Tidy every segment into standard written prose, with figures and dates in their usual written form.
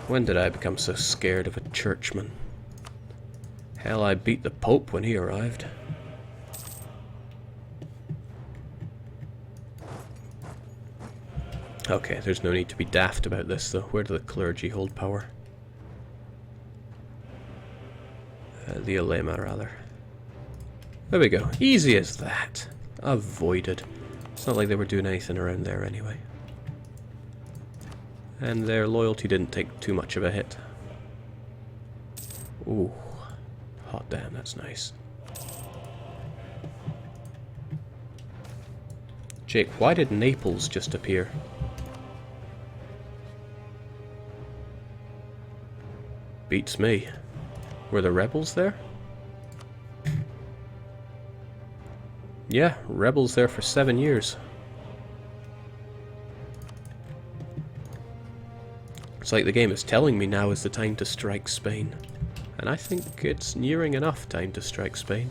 When did I become so scared of a churchman? Hell, I beat the Pope when he arrived. Okay, there's no need to be daft about this though. Where do the clergy hold power? The ulema, rather. There we go. Easy as that. Avoided. It's not like they were doing anything around there anyway. And their loyalty didn't take too much of a hit. Ooh. Hot damn, that's nice. Jake, why did Naples just appear? Beats me. Were the rebels there? Yeah, rebels there for 7 years. It's like the game is telling me now is the time to strike Spain. And I think it's nearing enough time to strike Spain.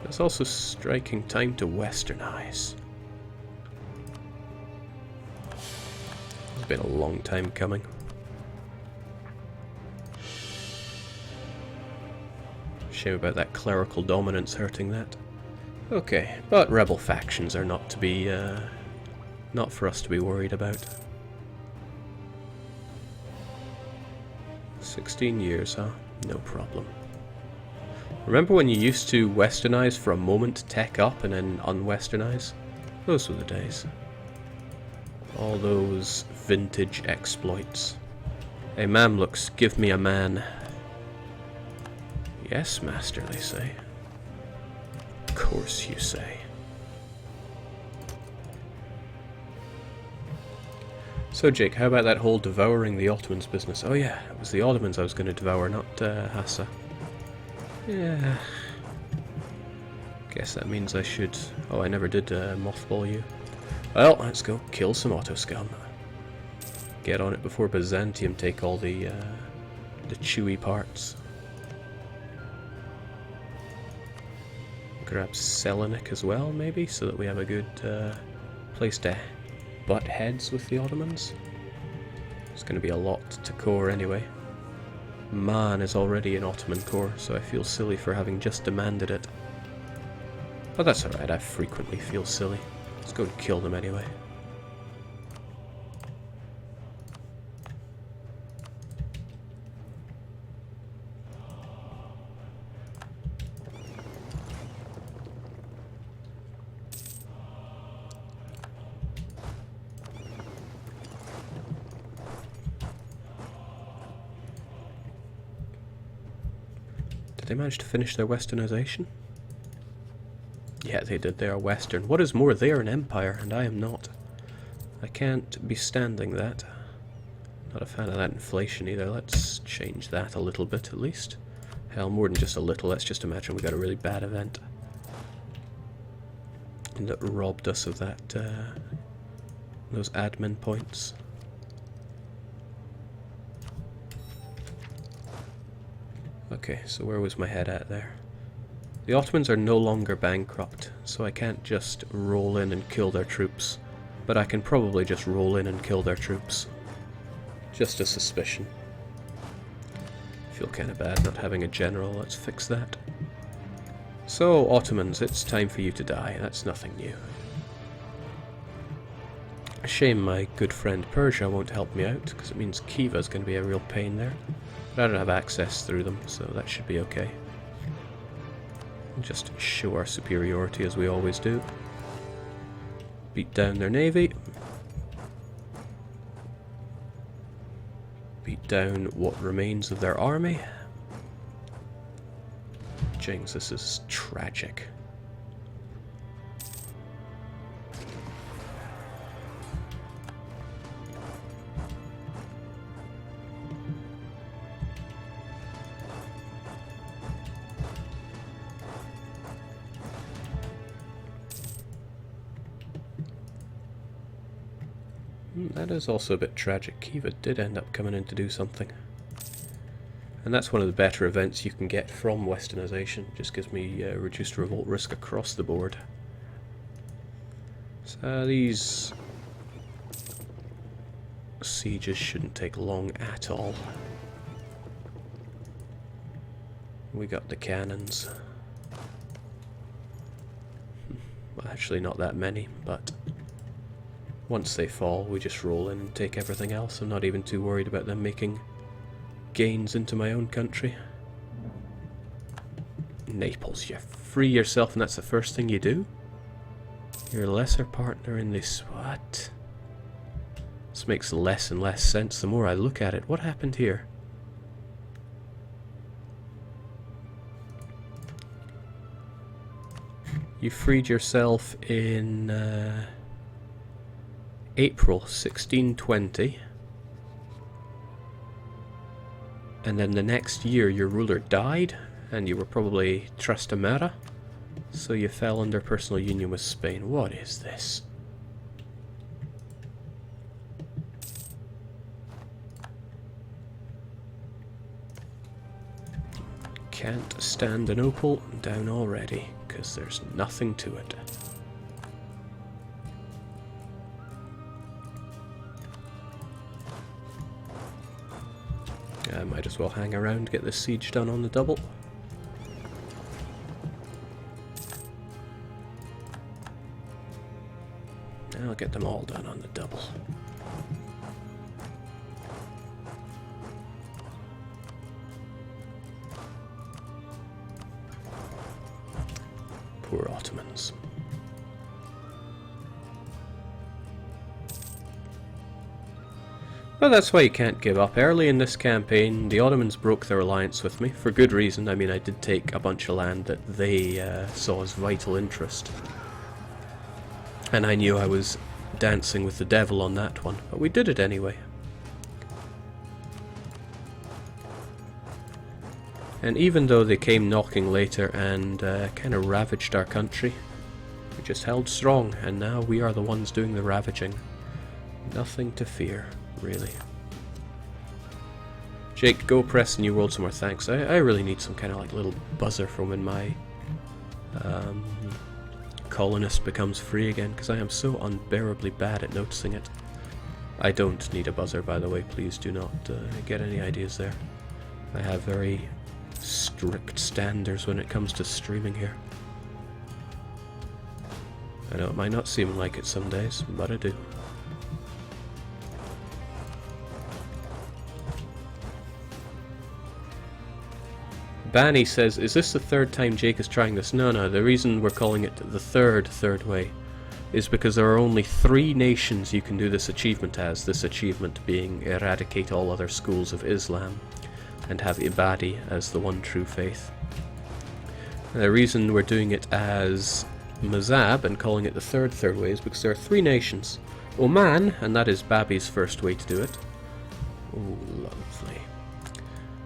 It's also striking time to westernize. It's been a long time coming. Shame about that clerical dominance hurting that. Okay, but rebel factions are not to be, not for us to be worried about. 16 years, huh? No problem. Remember when you used to westernize for a moment, tech up, and then unwesternize? Those were the days. All those vintage exploits. Hey Mamluks, give me a man. Yes, master, they say. Of course you say. So Jake, how about that whole devouring the Ottomans business? Oh yeah, it was the Ottomans I was going to devour, not Hassa. Yeah. Guess that means I should... Oh, I never did mothball you. Well, let's go kill some Otto scum. Get on it before Byzantium take all the chewy parts. Grab Selenik as well, maybe, so that we have a good place to butt heads with the Ottomans. It's going to be a lot to core anyway. Man is already an Ottoman core, so I feel silly for having just demanded it. But that's alright, I frequently feel silly. Let's go and kill them anyway. Did they manage to finish their westernization? Yeah, they did. They are Western. What is more, they are an empire, and I am not. I can't be standing that. Not a fan of that inflation either. Let's change that a little bit, at least. Hell, more than just a little. Let's just imagine we got a really bad event. And that robbed us of that, those admin points. Okay, so where was my head at there? The Ottomans are no longer bankrupt, so I can't just roll in and kill their troops. But I can probably just roll in and kill their troops. Just a suspicion. Feel kind of bad not having a general, let's fix that. So, Ottomans, it's time for you to die, that's nothing new. A shame my good friend Persia won't help me out, because it means Khiva's going to be a real pain there. But I don't have access through them, so that should be okay. Just show our superiority as we always do. Beat down their navy. Beat down what remains of their army. Jinx, this is tragic. That is also a bit tragic. Khiva did end up coming in to do something. And that's one of the better events you can get from Westernization. Just gives me reduced revolt risk across the board. So these sieges shouldn't take long at all. We got the cannons. Well, actually not that many, but once they fall, we just roll in and take everything else. I'm not even too worried about them making gains into my own country. Naples, you free yourself and that's the first thing you do? Your lesser partner in this... what? This makes less and less sense the more I look at it. What happened here? You freed yourself in April 1620. And then the next year your ruler died, and you were probably Trastamara, so you fell under personal union with Spain. What is this? Can't stand an opal, down already, because there's nothing to it. I might as well hang around, get this siege done on the double. I'll get them all done on the double. Poor Ottomans. Well, that's why you can't give up. Early in this campaign, the Ottomans broke their alliance with me, for good reason. I mean, I did take a bunch of land that they saw as vital interest. And I knew I was dancing with the devil on that one, but we did it anyway. And even though they came knocking later and kind of ravaged our country, we just held strong, and now we are the ones doing the ravaging. Nothing to fear, really. Jake, go press New World some more, thanks. I really need some kind of like little buzzer from when my colonist becomes free again, because I am so unbearably bad at noticing it. I don't need a buzzer, by the way, please do not get any ideas there. I have very strict standards when it comes to streaming here. I know it might not seem like it some days, but I do. Banny says, is this the third time Jake is trying this? No, the reason we're calling it the third way is because there are only 3 nations you can do this achievement as, this achievement being eradicate all other schools of Islam and have Ibadi as the one true faith. And the reason we're doing it as Mzab and calling it the third way is because there are 3 nations. Oman, and that is Babi's first way to do it. Oh, lovely.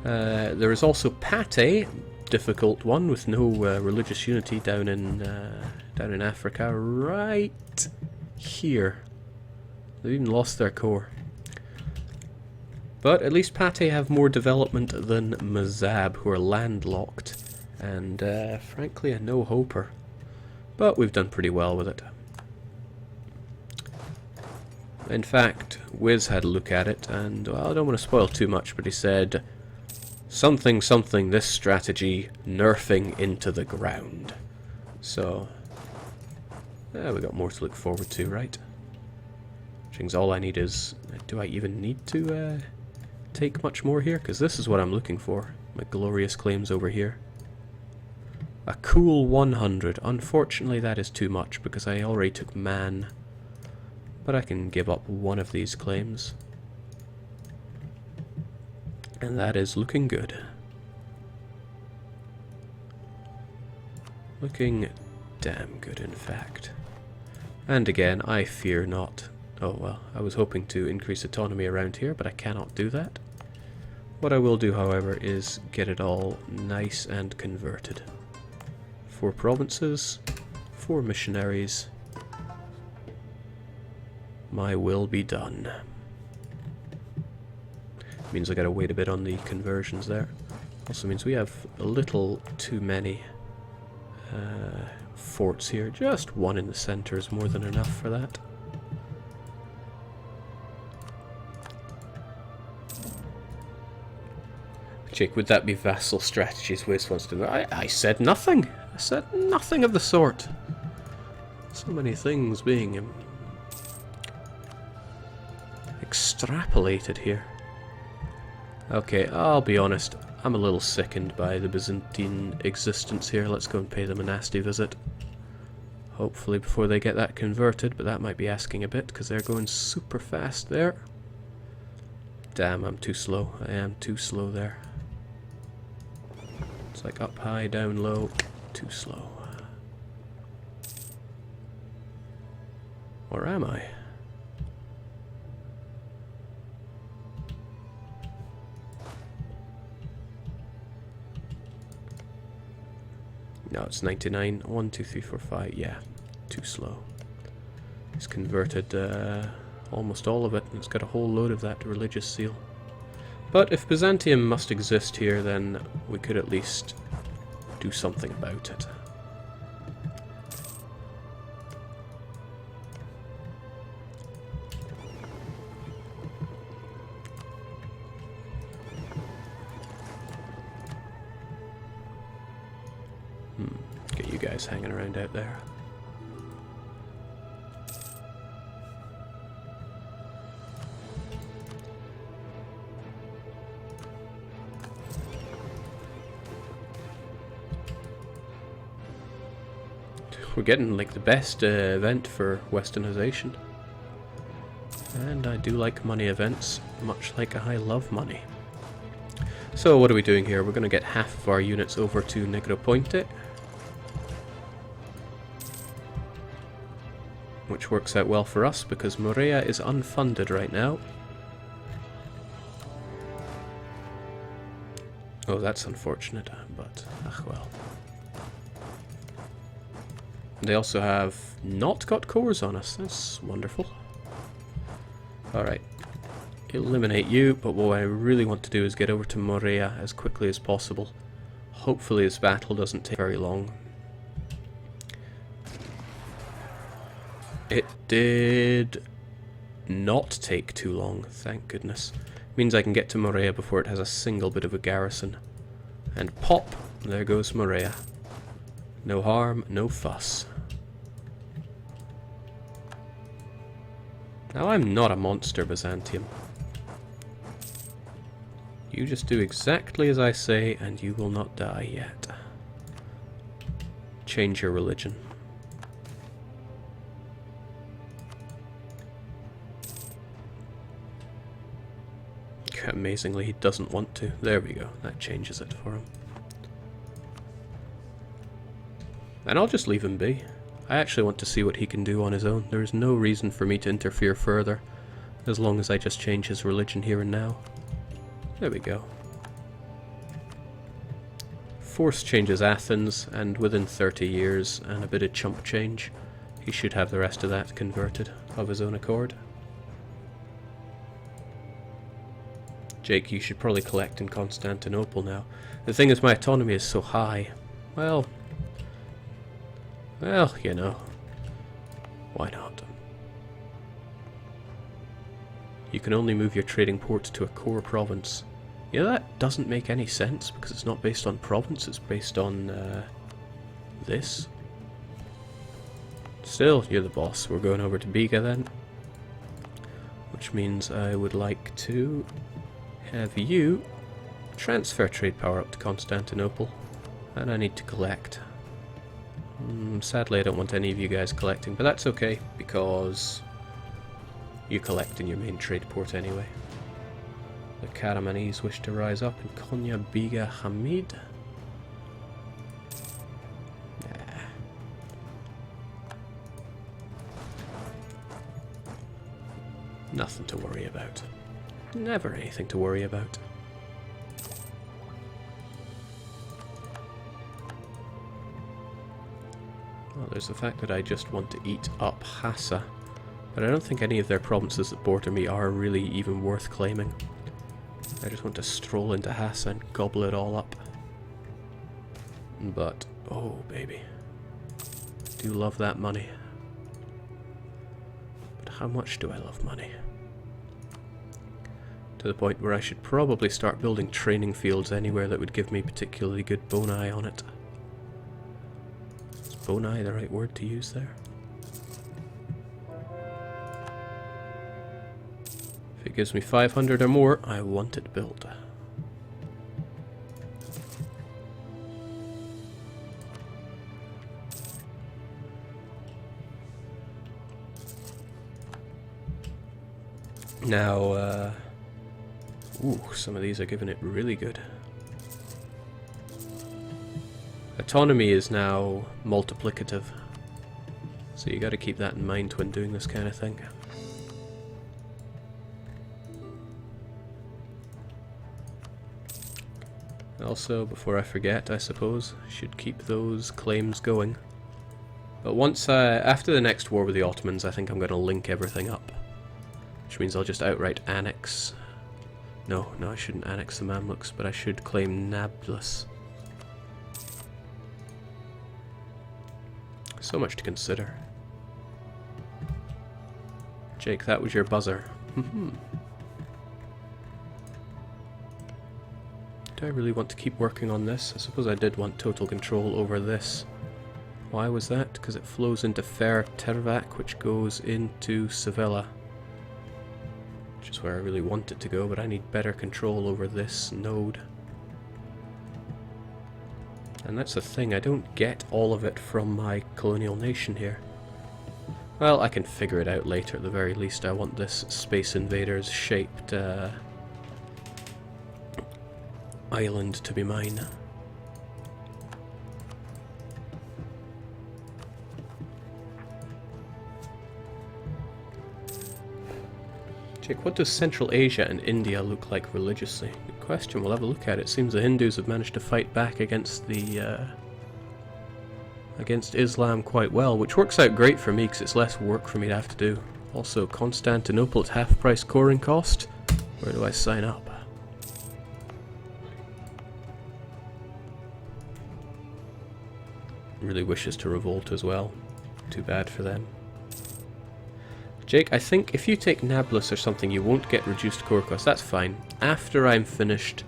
There is also Pate, difficult one with no religious unity down in Africa, right here. They've even lost their core. But at least Pate have more development than Mzab, who are landlocked, and frankly a no-hoper. But we've done pretty well with it. In fact, Wiz had a look at it, and well, I don't want to spoil too much, but he said, something, this strategy, nerfing into the ground. So, yeah, we got more to look forward to, right? Things all I need is, do I even need to take much more here? Because this is what I'm looking for. My glorious claims over here. A cool 100. Unfortunately, that is too much because I already took Man. But I can give up one of these claims. And that is looking good. Looking damn good, in fact. And again, I fear not. Oh well, I was hoping to increase autonomy around here, but I cannot do that. What I will do, however, is get it all nice and converted. 4 provinces, 4 missionaries. My will be done. Means I gotta wait a bit on the conversions there. Also means we have a little too many forts here. Just one in the center is more than enough for that. Jake, would that be vassal strategies? Waste wants to know. I said nothing. I said nothing of the sort. So many things being extrapolated here. Okay, I'll be honest. I'm a little sickened by the Byzantine existence here. Let's go and pay them a nasty visit. Hopefully before they get that converted, but that might be asking a bit because they're going super fast there. Damn, I'm too slow. I am too slow there. It's like up high, down low, too slow. Where am I? No, it's 99. 1, 2, 3, 4, 5. Yeah, too slow. It's converted almost all of it, and it's got a whole load of that religious seal. But if Byzantium must exist here, then we could at least do something about it. Get you guys hanging around out there. We're getting like the best event for Westernization. And I do like money events, much like I love money. So what are we doing here? We're going to get half of our units over to Negroponte, which works out well for us because Morea is unfunded right now. Oh, that's unfortunate, but ach well. They also have not got cores on us. That's wonderful. Alright. Eliminate you, but what I really want to do is get over to Morea as quickly as possible. Hopefully this battle doesn't take very long. It did not take too long, thank goodness. Means I can get to Morea before it has a single bit of a garrison. And pop, there goes Morea. No harm, no fuss. Now I'm not a monster, Byzantium. You just do exactly as I say and you will not die yet. Change your religion. Amazingly, he doesn't want to. There we go. That changes it for him. And I'll just leave him be. I actually want to see what he can do on his own. There is no reason for me to interfere further, as long as I just change his religion here and now. There we go. Force changes Athens, and within 30 years and a bit of chump change, he should have the rest of that converted of his own accord. Jake, you should probably collect in Constantinople now. The thing is, my autonomy is so high. Well, you know. Why not? You can only move your trading port to a core province. Yeah, that doesn't make any sense, because it's not based on province, it's based on, this. Still, you're the boss. We're going over to Biga then. Which means I would like to have you transfer trade power up to Constantinople, and I need to collect. Sadly I don't want any of you guys collecting, but that's okay because you collect in your main trade port anyway. The Karamanese wish to rise up in Konya Biga Hamid. Nah. Nothing to worry about. Never anything to worry about. Well, there's the fact that I just want to eat up Hassa, but I don't think any of their provinces that border me are really even worth claiming. I just want to stroll into Hassa and gobble it all up. But, oh baby, I do love that money. But how much do I love money? To the point where I should probably start building training fields anywhere that would give me particularly good boni on it. Is boni the right word to use there? If it gives me 500 or more, I want it built. Now, ooh, some of these are giving it really good. Autonomy is now multiplicative, so you got to keep that in mind when doing this kind of thing. Also, before I forget, I suppose, I should keep those claims going. But once after the next war with the Ottomans, I think I'm going to link everything up. Which means I'll just outright annex... No, I shouldn't annex the Mamluks, but I should claim Nablus. So much to consider. Jake, that was your buzzer. Do I really want to keep working on this? I suppose I did want total control over this. Why was that? Because it flows into Fair Tervac, which goes into Sevilla. Which is where I really want it to go, but I need better control over this node. And that's the thing, I don't get all of it from my colonial nation here. Well, I can figure it out later at the very least. I want this Space Invaders shaped island to be mine. Jake, what does Central Asia and India look like religiously? Good question, we'll have a look at it. Seems the Hindus have managed to fight back against the against Islam quite well, which works out great for me because it's less work for me to have to do. Also, Constantinople at half price coring cost. Where do I sign up? Really wishes to revolt as well. Too bad for them. Jake, I think if you take Nablus or something, you won't get reduced core cost. That's fine. After I'm finished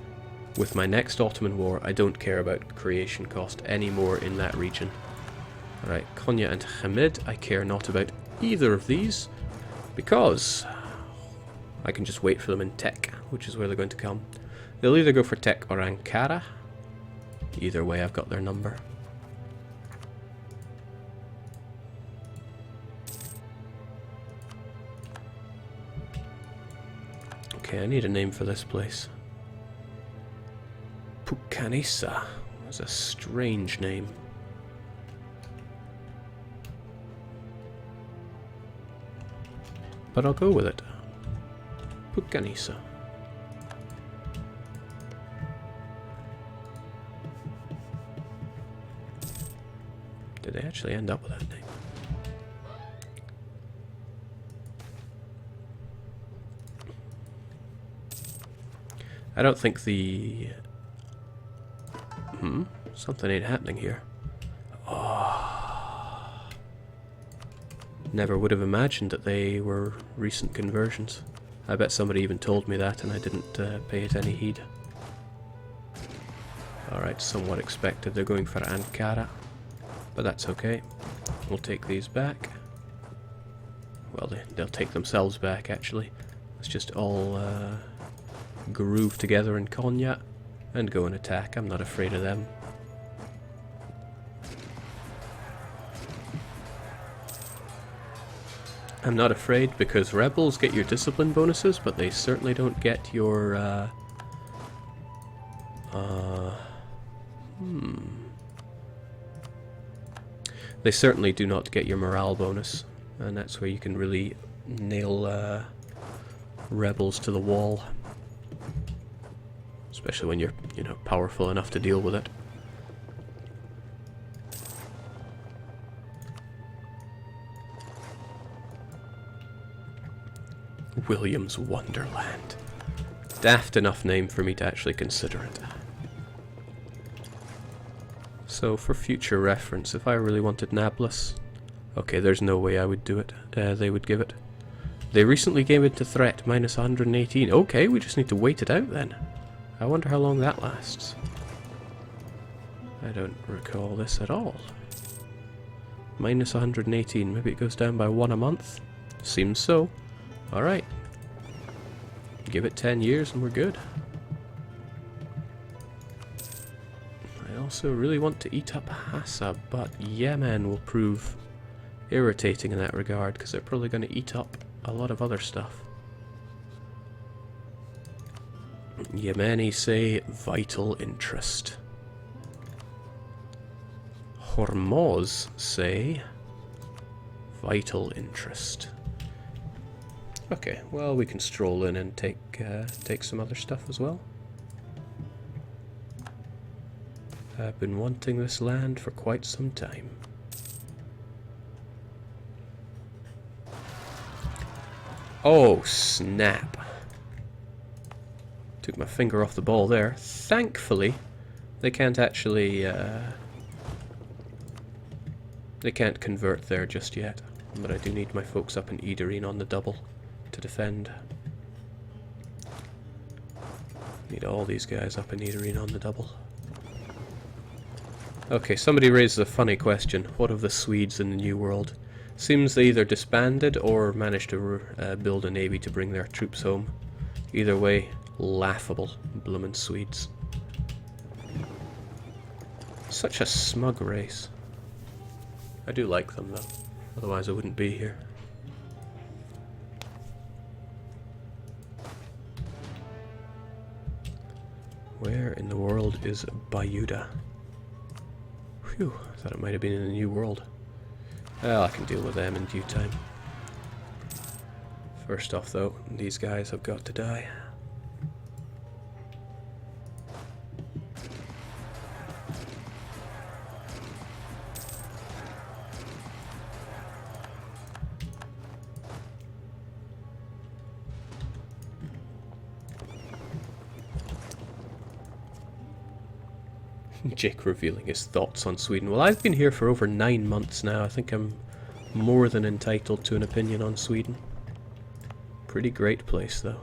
with my next Ottoman war, I don't care about creation cost anymore in that region. Alright, Konya and Hamid, I care not about either of these, because I can just wait for them in Tech, which is where they're going to come. They'll either go for Tech or Ankara. Either way, I've got their number. Okay, I need a name for this place. Pukanisa was a strange name. But I'll go with it. Pukanisa. Did they actually end up with that name? I don't think the... something ain't happening here. Oh. Never would have imagined that they were recent conversions. I bet somebody even told me that and I didn't pay it any heed. Alright, somewhat expected. They're going for Ankara. But that's okay. We'll take these back. Well, they'll take themselves back, actually. Let's just all... groove together in Konya and go and attack. I'm not afraid of them. I'm not afraid because rebels get your discipline bonuses, but they certainly don't get your they certainly do not get your morale bonus, and that's where you can really nail rebels to the wall. Especially when you're, you know, powerful enough to deal with it. William's Wonderland. Daft enough name for me to actually consider it. So, for future reference, if I really wanted Nablus... Okay, there's no way I would do it. They would give it. They recently came into threat, minus 118. Okay, we just need to wait it out then. I wonder how long that lasts. I don't recall this at all. Minus 118. Maybe it goes down by 1 a month? Seems so. Alright. Give it 10 years and we're good. I also really want to eat up Hassa, but Yemen will prove irritating in that regard, because they're probably going to eat up a lot of other stuff. Yemeni say vital interest. Hormuz say vital interest. Okay, well we can stroll in and take some other stuff as well. I've been wanting this land for quite some time. Oh snap. Took my finger off the ball there. Thankfully, they can't actually they can't convert there just yet, but I do need my folks up in Edirene on the double to defend. Need all these guys up in Edirene on the double. Okay, somebody raises a funny question. What of the Swedes in the New World? Seems they either disbanded or managed to build a navy to bring their troops home. Either way, laughable, bloomin' Swedes. Such a smug race. I do like them though, otherwise I wouldn't be here. Where in the world is Bayuda? Phew, I thought it might have been in the New World. Well, I can deal with them in due time. First off though, these guys have got to die. Jake revealing his thoughts on Sweden. Well, I've been here for over 9 months now. I think I'm more than entitled to an opinion on Sweden. Pretty great place, though.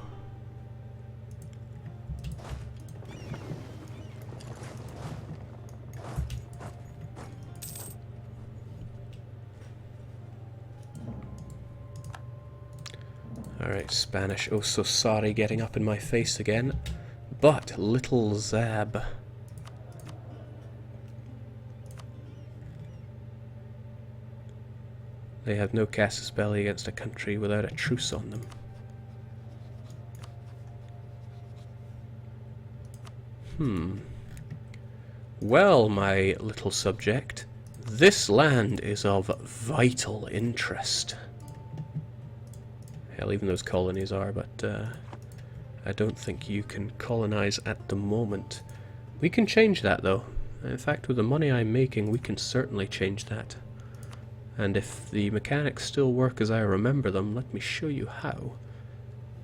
Alright, Spanish. Oh, so sorry getting up in my face again. But, little Mzab. They have no casus belli against a country without a truce on them. Well, my little subject, this land is of vital interest. Hell, even those colonies are, but I don't think you can colonize at the moment. We can change that, though. In fact, with the money I'm making, we can certainly change that. And if the mechanics still work as I remember them, let me show you how.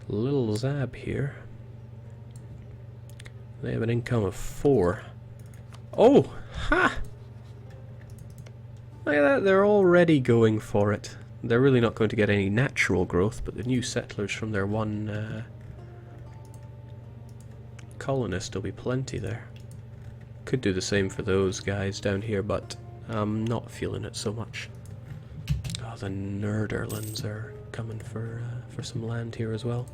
Little Mzab here. They have an income of 4. Oh! Ha! Look at that, they're already going for it. They're really not going to get any natural growth, but the new settlers from their one colonist will be plenty there. Could do the same for those guys down here, but I'm not feeling it so much. Oh, the Nerderlands are coming for some land here as well.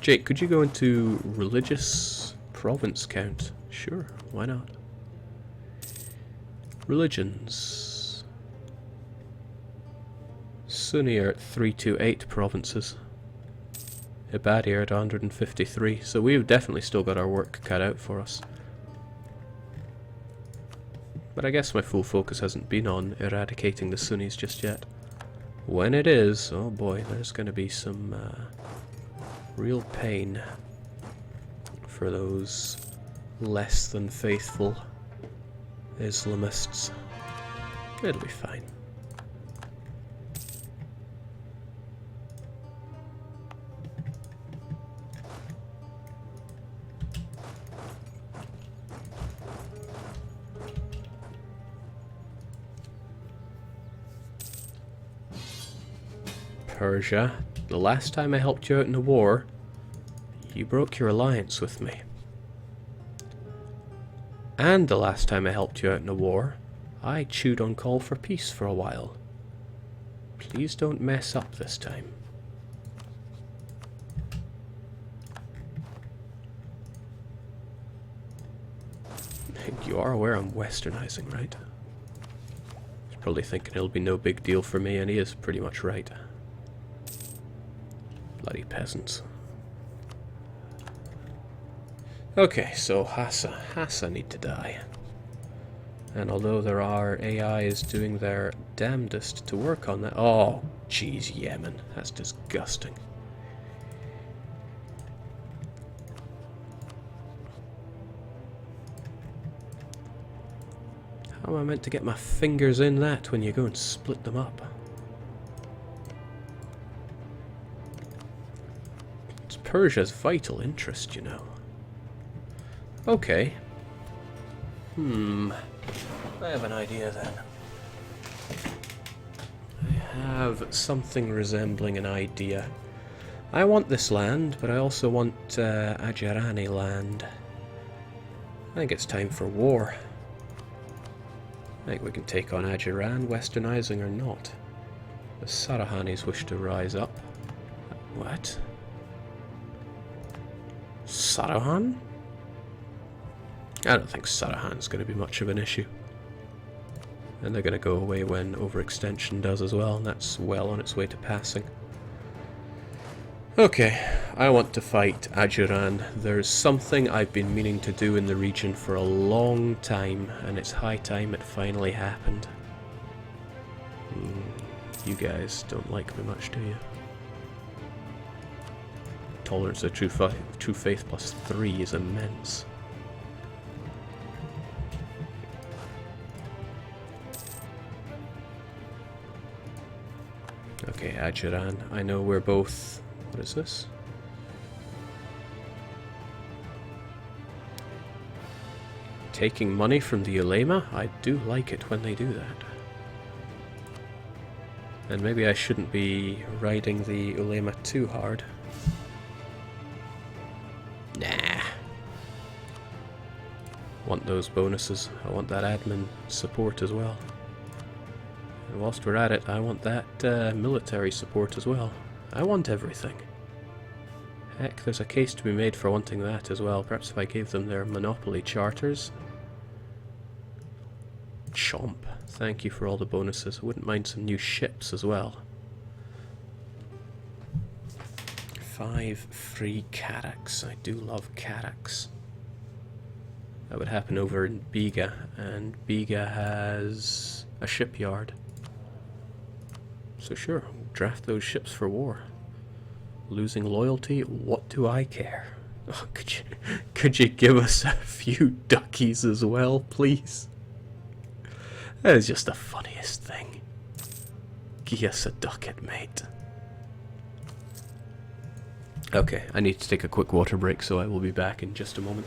Jake, could you go into religious province count? Sure, why not? Religions. Sunni are at 328 provinces. Ibadi are at 153, so we've definitely still got our work cut out for us. But I guess my full focus hasn't been on eradicating the Sunnis just yet. When it is, oh boy, there's going to be some real pain for those less than faithful Islamists. It'll be fine. Persia, the last time I helped you out in a war, you broke your alliance with me. And the last time I helped you out in a war, I chewed on call for peace for a while. Please don't mess up this time. You are aware I'm westernizing, right? He's probably thinking it'll be no big deal for me, and he is pretty much right. Bloody peasants. Okay, so Hassa need to die. And although there are AIs doing their damnedest to work on that... Oh, jeez, Yemen. That's disgusting. How am I meant to get my fingers in that when you go and split them up? It's Persia's vital interest, you know. Okay. I have an idea then. I have something resembling an idea. I want this land, but I also want Ajirani land. I think it's time for war. I think we can take on Ajiran, westernizing or not. The Sarahanis wish to rise up. What? Sarahan? I don't think Sarahan's going to be much of an issue. And they're going to go away when overextension does as well, and that's well on its way to passing. Okay, I want to fight Ajuran. There's something I've been meaning to do in the region for a long time, and it's high time it finally happened. You guys don't like me much, do you? Tolerance of true faith plus 3 is immense. Okay, Ajuran, I know we're both... What is this? Taking money from the ulema? I do like it when they do that. And maybe I shouldn't be riding the ulema too hard. Nah. Want those bonuses. I want that admin support as well. And whilst we're at it, I want that military support as well. I want everything. Heck, there's a case to be made for wanting that as well. Perhaps if I gave them their monopoly charters. Chomp. Thank you for all the bonuses. I wouldn't mind some new ships as well. 5 free Carracks. I do love Carracks. That would happen over in Biga, and Biga has a shipyard. So sure, draft those ships for war. Losing loyalty, what do I care? Oh, could you give us a few duckies as well, please? That is just the funniest thing. Give us a ducat, mate. Okay, I need to take a quick water break, so I will be back in just a moment.